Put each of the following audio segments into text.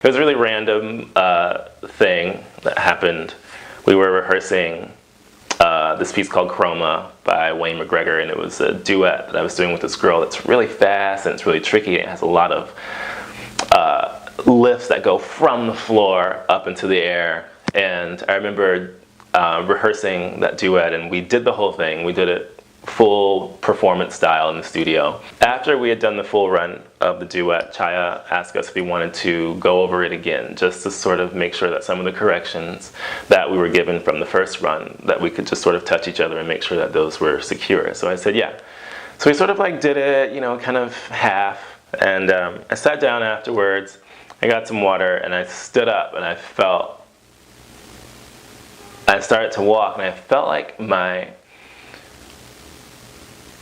It was a really random thing that happened. We were rehearsing this piece called Chroma by Wayne McGregor, and it was a duet that I was doing with this girl that's really fast and it's really tricky. It has a lot of lifts that go from the floor up into the air. And I remember rehearsing that duet, and we did the whole thing. We did it full performance style in the studio. After we had done the full run of the duet, Chaya asked us if we wanted to go over it again, just to sort of make sure that some of the corrections that we were given from the first run, that we could just sort of touch each other and make sure that those were secure. So I said, yeah. So we sort of like did it, you know, kind of half. And I sat down afterwards, I got some water, and I stood up, and I started to walk, and I felt like my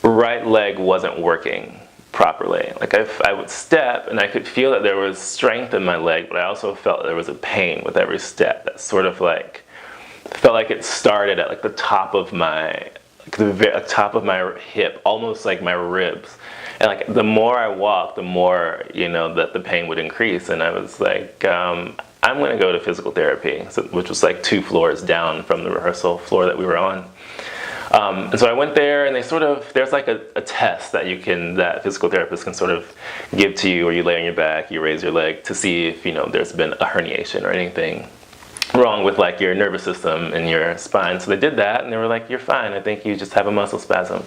right leg wasn't working properly. Like I would step and I could feel that there was strength in my leg, but I also felt there was a pain with every step that sort of like felt like it started at like the top of my top of my hip, almost like my ribs. And like the more I walked, the more, you know, that the pain would increase. And I was like, I'm going to go to physical therapy, which was like 2 floors down from the rehearsal floor that we were on. And so I went there, and there's like a test that physical therapists can sort of give to you, where you lay on your back, you raise your leg to see if, you know, there's been a herniation or anything wrong with like your nervous system and your spine. So they did that, and they were like, you're fine, I think you just have a muscle spasm.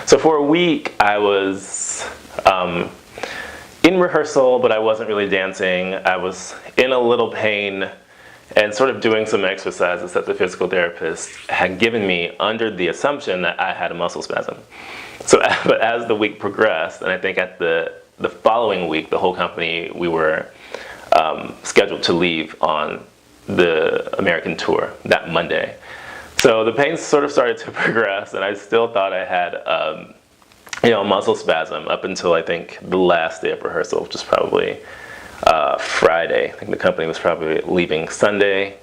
So for a week I was in rehearsal, but I wasn't really dancing. I was in a little pain and sort of doing some exercises that the physical therapist had given me under the assumption that I had a muscle spasm. So, but as the week progressed, and I think at the following week, the whole company, we were scheduled to leave on the American tour that Monday. So the pain sort of started to progress, and I still thought I had you know, a muscle spasm up until I think the last day of rehearsal, which was probably Friday. I think the company was probably leaving Sunday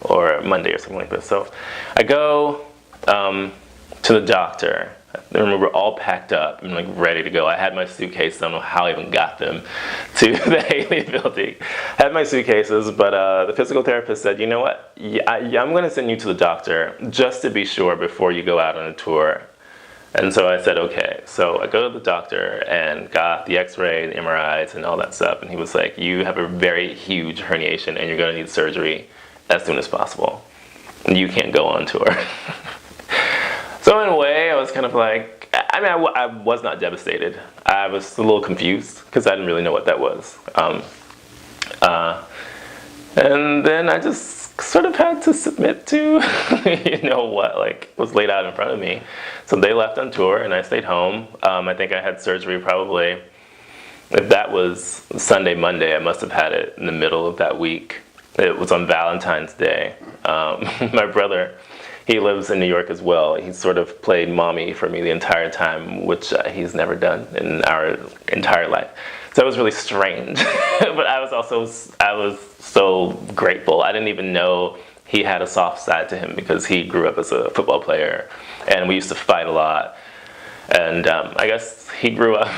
or Monday or something like this. So I go to the doctor. I remember all packed up and like ready to go. I had my suitcases. I don't know how I even got them to the Haley building. I had my suitcases, but the physical therapist said, you know what, I'm going to send you to the doctor just to be sure before you go out on a tour. And so I said, okay. So I go to the doctor and got the x-ray, the MRIs, and all that stuff. And he was like, you have a very huge herniation, and you're going to need surgery as soon as possible. And you can't go on tour. So in a way, I was kind of like, I mean, I was not devastated. I was a little confused because I didn't really know what that was. And then I just sort of had to submit to, you know, what like was laid out in front of me. So they left on tour, and I stayed home. I think I had surgery probably, if that was Sunday, Monday, I must have had it in the middle of that week. It was on Valentine's Day. My brother, he lives in New York as well. He sort of played mommy for me the entire time, which he's never done in our entire life. So it was really strange. But I was so grateful. I didn't even know he had a soft side to him, because he grew up as a football player, and we used to fight a lot. And I guess he grew up.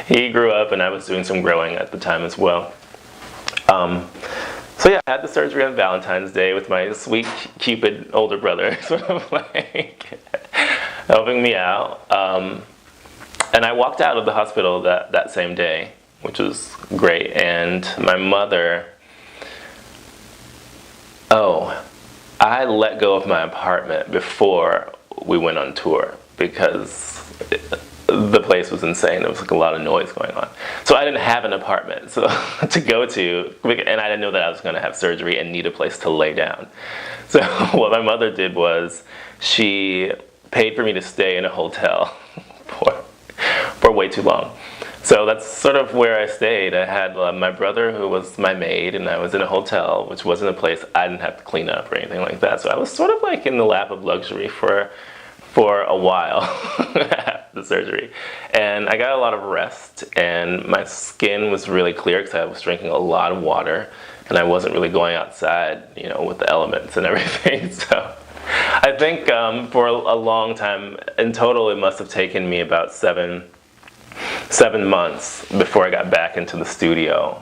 He grew up, and I was doing some growing at the time as well. So yeah, I had the surgery on Valentine's Day with my sweet Cupid older brother, sort of like helping me out. And I walked out of the hospital that same day, which was great. And my mother, I let go of my apartment before we went on tour, because the place was insane. There was like a lot of noise going on. So I didn't have an apartment to go to, and I didn't know that I was going to have surgery and need a place to lay down. So what my mother did was she paid for me to stay in a hotel for way too long. So that's sort of where I stayed. I had my brother, who was my maid, and I was in a hotel, which wasn't a place I didn't have to clean up or anything like that. So I was sort of like in the lap of luxury for a while after the surgery. And I got a lot of rest, and my skin was really clear because I was drinking a lot of water, and I wasn't really going outside, you know, with the elements and everything. So I think for a long time, in total, it must have taken me about 7 months before I got back into the studio.